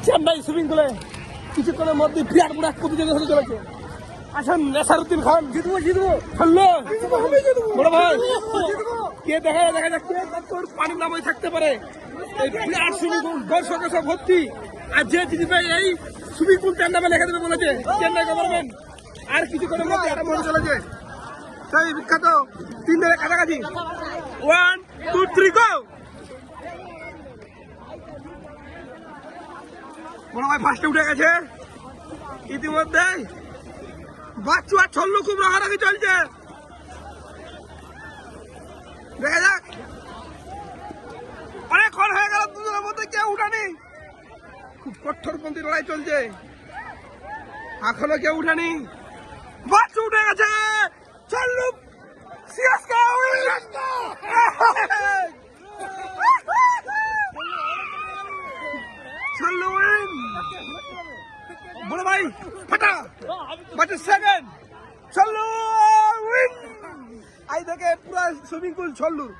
Chennai swimming পুলে কিছুক্ষণের মধ্যে বিরাট বড় এক প্রতিযোগিতা হতে চলেছে। আসেন নেসারউদ্দিন খান, জিতবো খেললো বড় ভাই, কে দেখা যাক কে তোর পানির নামে থাকতে পারে। এই বিরাট সুইমিং পুল দর্শকের সব ভর্তি, আর যে জিতবে এই সুইমিং পুল তার নামে লেখা দেবে বলেছে চেন্নাই গভর্নমেন্ট। আর কিছুক্ষণের মধ্যে আরম্ভ হতে চলেছে সেই বিখ্যাত 3 দিনের কাছাকাছি। 1 2 3 গো। বড় ভাই ফার্স্টে উঠে গেছে ইতিমধ্যে। বাচ্চু আর ছল্লু খুব রাগারাগি চলছে, দেখা যাক। অনেকক্ষণ হয়ে গেল দুজনের মধ্যে কেউ উঠানি, খুব কঠোরপন্থী লড়াই চলছে, এখনো কেউ উঠানি। বাচ্চু উঠে গেছে, ছল্লু সিএসকে ছল্লু উইন। বড় ভাই ফাটা বাচ্চু সেকেন্ড, ছল্লু উইন। আই দেখে পুরো সুইমিং পুল ছল্লুর।